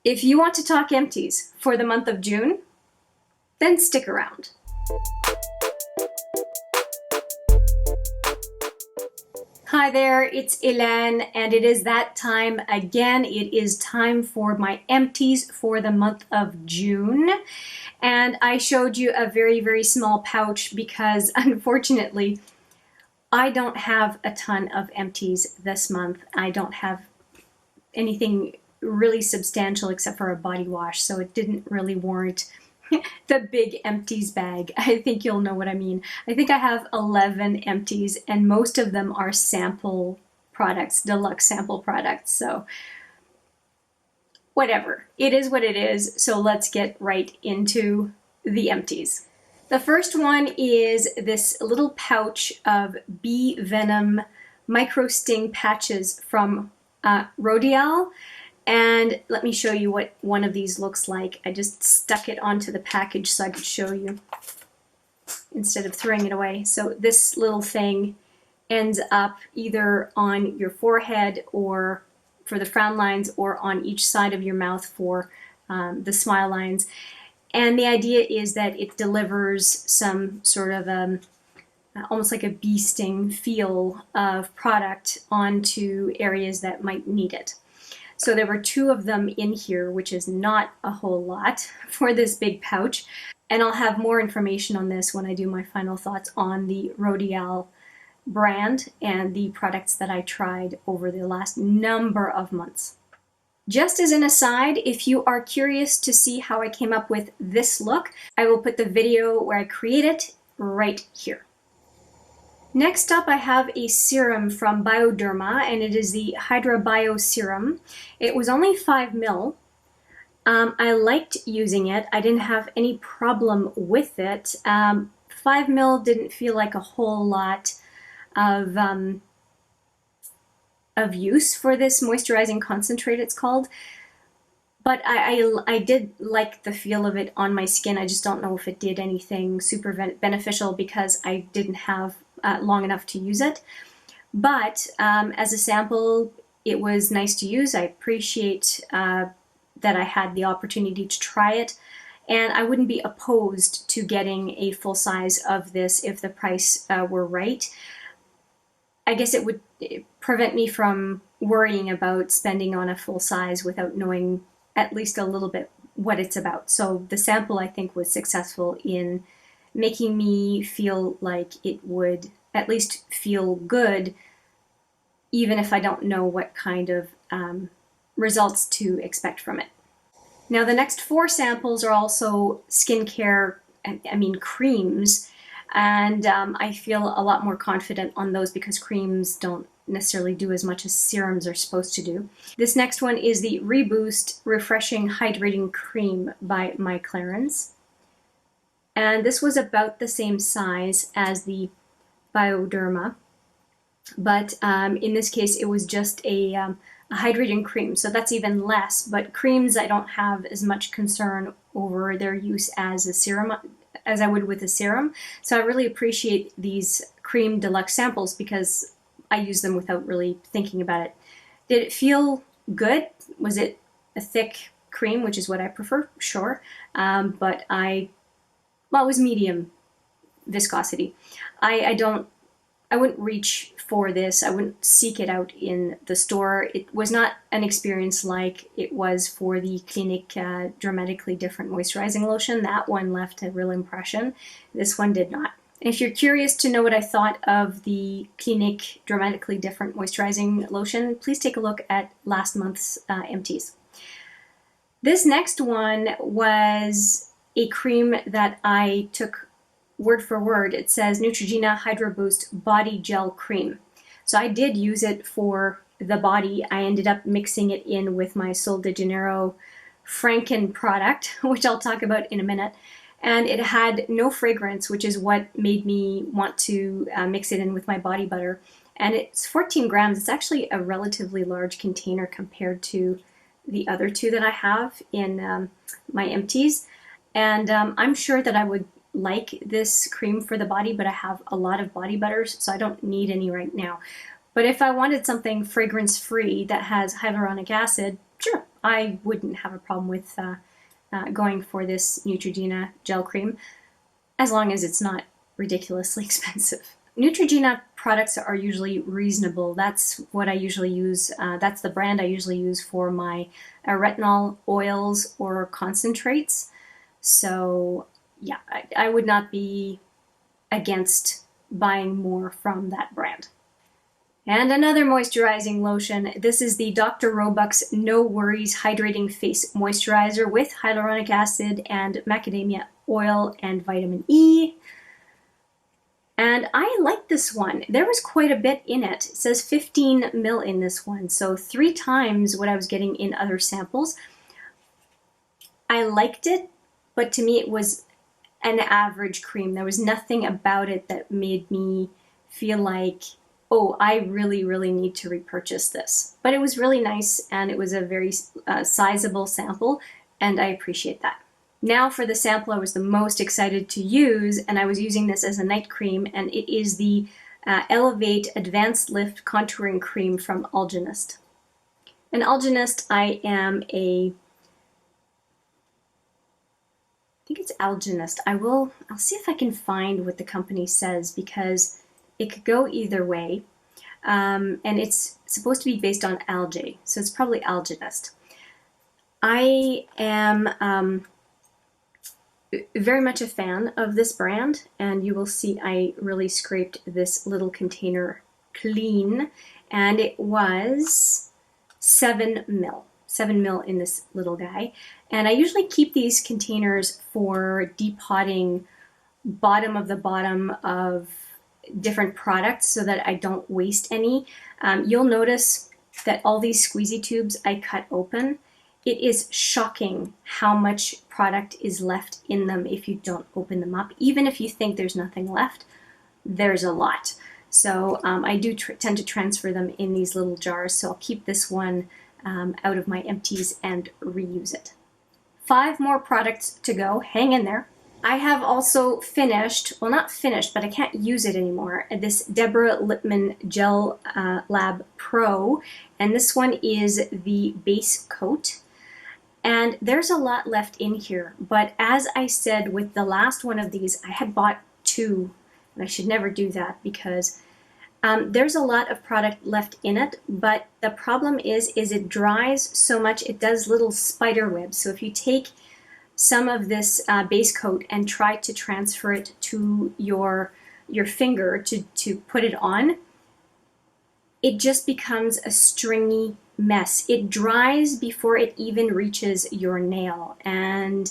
If you want to talk empties for the month of June, then stick around. Hi there, it's Hélène, and it is that time again. It is time for my empties for the month of June. And I showed you a very, very small pouch because unfortunately, I don't have a ton of empties this month. I don't have anything really substantial except for a body wash, so it didn't really warrant the big empties bag. I think you'll know what I mean. I think I have 11 empties and most of them are sample products, deluxe sample products. So whatever, it is what it is. So let's get right into the empties. The first one is this little pouch of bee venom micro sting patches from Rodial. And let me show you what one of these looks like. I just stuck it onto the package so I could show you instead of throwing it away. So this little thing ends up either on your forehead or for the frown lines or on each side of your mouth for the smile lines. And the idea is that it delivers some sort of almost like a bee sting feel of product onto areas that might need it. So there were 2 of them in here, which is not a whole lot for this big pouch. And I'll have more information on this when I do my final thoughts on the Rodial brand and the products that I tried over the last number of months. Just as an aside, if you are curious to see how I came up with this look, I will put the video where I create it right here. Next up, I have a serum from Bioderma, and it is the HydraBio serum. It was only 5 ml. I liked using it. I didn't have any problem with it. 5 ml didn't feel like a whole lot of use for this moisturizing concentrate, it's called. But I did like the feel of it on my skin. I just don't know if it did anything super beneficial because I didn't have long enough to use it. But as a sample, it was nice to use. I appreciate that I had the opportunity to try it. And I wouldn't be opposed to getting a full size of this if the price were right. I guess it would prevent me from worrying about spending on a full size without knowing at least a little bit what it's about. So the sample, I think, was successful in making me feel like it would at least feel good, even if I don't know what kind of results to expect from it. Now the next 4 samples are also skincare, creams, and I feel a lot more confident on those because creams don't necessarily do as much as serums are supposed to do. This next one is the Reboost Refreshing Hydrating Cream by Clarins. And this was about the same size as the Bioderma, but in this case it was just a hydrating cream, so that's even less. But creams, I don't have as much concern over their use as a serum as I would with a serum. So I really appreciate these cream deluxe samples because I use them without really thinking about it. Did it feel good? Was it a thick cream, which is what I prefer? Sure. But it was medium viscosity. I wouldn't reach for this. I wouldn't seek it out in the store. It was not an experience like it was for the Clinique Dramatically Different Moisturizing Lotion. That one left a real impression. This one did not. If you're curious to know what I thought of the Clinique Dramatically Different Moisturizing Lotion, please take a look at last month's empties. This next one was a cream that I took word for word. It says Neutrogena Hydroboost Body Gel Cream. So I did use it for the body. I ended up mixing it in with my Sol de Janeiro Franken product, which I'll talk about in a minute. And it had no fragrance, which is what made me want to mix it in with my body butter. And it's 14 grams. It's actually a relatively large container compared to the other 2 that I have in my empties. And I'm sure that I would like this cream for the body, but I have a lot of body butters, so I don't need any right now. But if I wanted something fragrance-free that has hyaluronic acid, sure, I wouldn't have a problem with going for this Neutrogena gel cream, as long as it's not ridiculously expensive. Neutrogena products are usually reasonable. That's what I usually use. That's the brand I usually use for my retinol oils or concentrates. So yeah, I would not be against buying more from that brand. And another moisturizing lotion. This is the Dr. Roebucks No Worries Hydrating Face Moisturizer with hyaluronic acid and macadamia oil and vitamin E. And I like this one. There was quite a bit in it. It says 15 ml in this one, so 3 times what I was getting in other samples. I liked it, but to me it was an average cream. There was nothing about it that made me feel like, oh, I really, really need to repurchase this. But it was really nice, and it was a very sizable sample, and I appreciate that. Now for the sample I was the most excited to use, and I was using this as a night cream, and it is the Elevate Advanced Lift Contouring Cream from Algenist. And Algenist, I think it's Algenist. I'll see if I can find what the company says, because it could go either way, and it's supposed to be based on algae, so it's probably Algenist. I am very much a fan of this brand, and you will see I really scraped this little container clean, and it was 7 ml. 7 ml in this little guy. And I usually keep these containers for depotting bottom of different products so that I don't waste any. You'll notice that all these squeezy tubes I cut open. It is shocking how much product is left in them if you don't open them up. Even if you think there's nothing left, there's a lot. So I do tend to transfer them in these little jars, so I'll keep this one out of my empties and reuse it. 5 more products to go. Hang in there. I have also finished, well, not finished, but I can't use it anymore, this Deborah Lippmann Gel Lab Pro, and this one is the base coat. And there's a lot left in here, but as I said with the last one of these, I had bought 2, and I should never do that because there's a lot of product left in it, but the problem is it dries so much, it does little spider webs. So if you take some of this base coat and try to transfer it to your finger to put it on, it just becomes a stringy mess. It dries before it even reaches your nail, and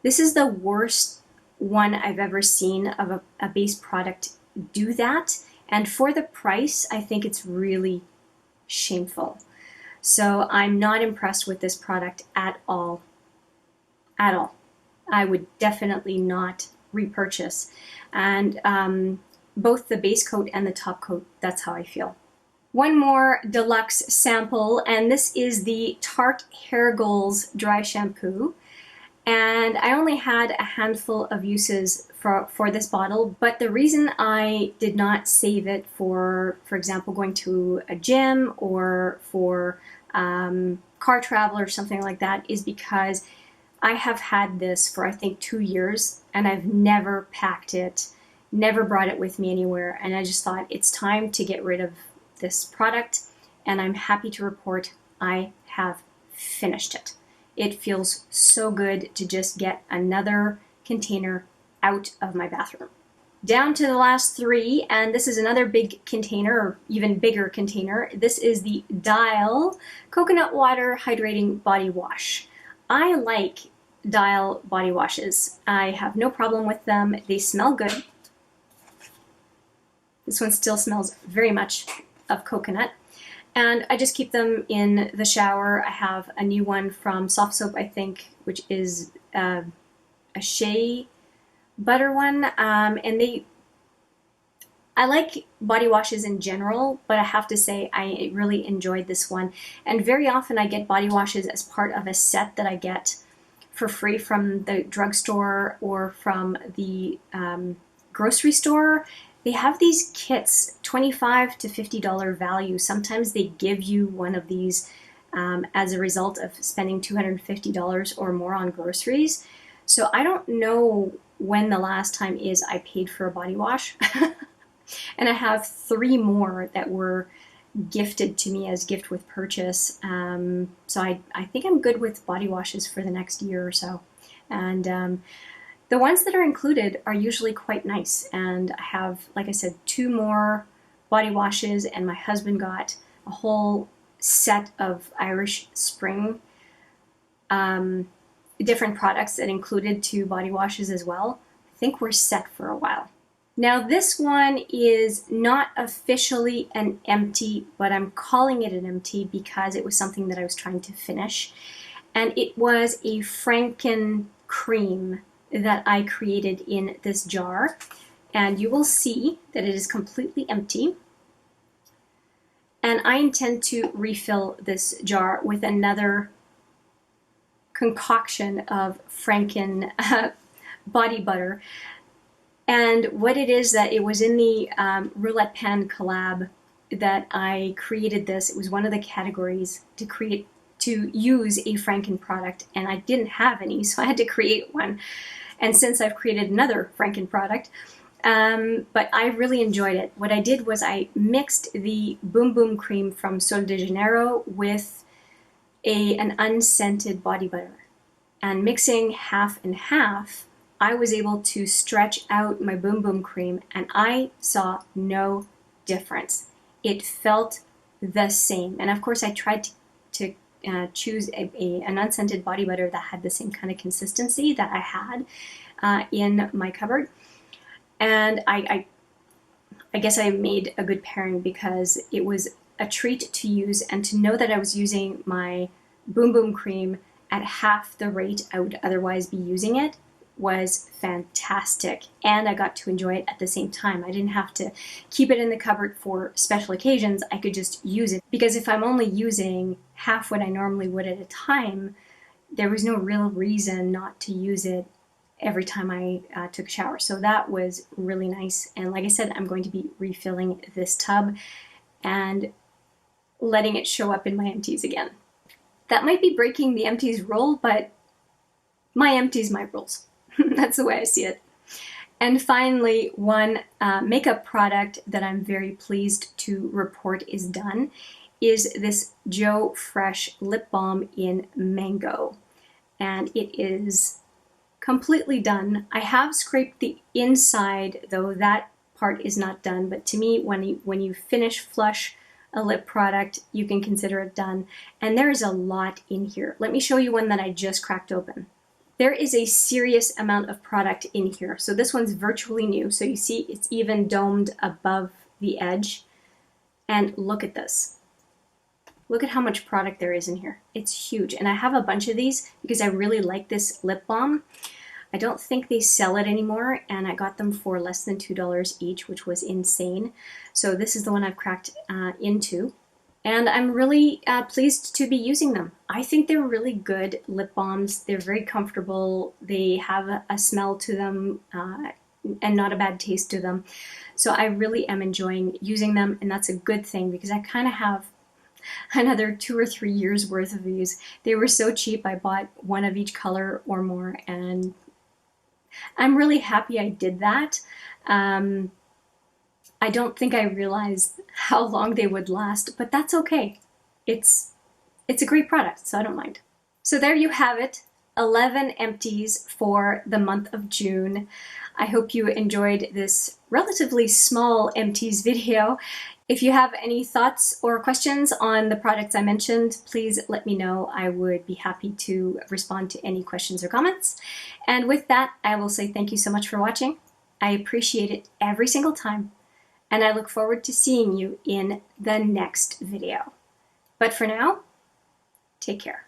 this is the worst one I've ever seen of a base product do that. And for the price, I think it's really shameful. So I'm not impressed with this product at all. At all. I would definitely not repurchase. And both the base coat and the top coat, that's how I feel. One more deluxe sample, and this is the Tarte Hair Goals Dry Shampoo. And I only had a handful of uses for this bottle, but the reason I did not save it for example, going to a gym or for car travel or something like that is because I have had this for I think 2 years, and I've never packed it, never brought it with me anywhere, and I just thought it's time to get rid of this product, and I'm happy to report I have finished it. It feels so good to just get another container out of my bathroom. Down to the last 3, and this is another big container, or even bigger container. This is the Dial Coconut Water Hydrating Body Wash. I like Dial body washes. I have no problem with them. They smell good. This one still smells very much of coconut. And I just keep them in the shower. I have a new one from Soft Soap, I think, which is a shea butter one. And I like body washes in general, but I have to say I really enjoyed this one. And very often I get body washes as part of a set that I get for free from the drugstore or from the grocery store. They have these kits, $25 to $50 value. Sometimes they give you one of these as a result of spending $250 or more on groceries. So I don't know when the last time is I paid for a body wash. And I have 3 more that were gifted to me as gift with purchase. So I think I'm good with body washes for the next year or so. And the ones that are included are usually quite nice. And I have, like I said, 2 more body washes, and my husband got a whole set of Irish Spring different products that included 2 body washes as well. I think we're set for a while. Now this one is not officially an empty, but I'm calling it an empty because it was something that I was trying to finish. And it was a Franken Cream that I created in this jar. And you will see that it is completely empty. And I intend to refill this jar with another concoction of Franken body butter. And what it is that it was in the roulette pan collab that I created this. It was one of the categories to use a Franken product, and I didn't have any, so I had to create one. And since I've created another Franken product, but I really enjoyed it. What I did was I mixed the Boom Boom cream from Sol de Janeiro with an unscented body butter. And mixing half and half, I was able to stretch out my Boom Boom cream, and I saw no difference. It felt the same. And of course, I tried to choose an unscented body butter that had the same kind of consistency that I had in my cupboard. And I guess I made a good pairing because it was a treat to use, and to know that I was using my Boom Boom cream at half the rate I would otherwise be using it was fantastic, and I got to enjoy it at the same time. I didn't have to keep it in the cupboard for special occasions. I could just use it, because if I'm only using half what I normally would at a time, there was no real reason not to use it every time I took a shower. So that was really nice. And like I said, I'm going to be refilling this tub and letting it show up in my empties again. That might be breaking the empties rule, but my empties, my rules. That's the way I see it. And finally, one makeup product that I'm very pleased to report is done is this Joe Fresh Lip Balm in Mango. And it is completely done. I have scraped the inside, though that part is not done. But to me, when you finish flush a lip product, you can consider it done. And there is a lot in here. Let me show you one that I just cracked open. There is a serious amount of product in here. So this one's virtually new. So you see it's even domed above the edge. And look at this. Look at how much product there is in here. It's huge. And I have a bunch of these because I really like this lip balm. I don't think they sell it anymore, and I got them for less than $2 each, which was insane. So this is the one I've cracked into. And I'm really pleased to be using them. I think they're really good lip balms. They're very comfortable. They have a smell to them and not a bad taste to them. So I really am enjoying using them, and that's a good thing because I kind of have another 2 or 3 years worth of these. They were so cheap. I bought one of each color or more, and I'm really happy I did that. I don't think I realized how long they would last, but that's okay. It's a great product, so I don't mind. So there you have it, 11 empties for the month of June. I hope you enjoyed this relatively small empties video. If you have any thoughts or questions on the products I mentioned, please let me know. I would be happy to respond to any questions or comments. And with that, I will say thank you so much for watching. I appreciate it every single time, and I look forward to seeing you in the next video. But for now, take care.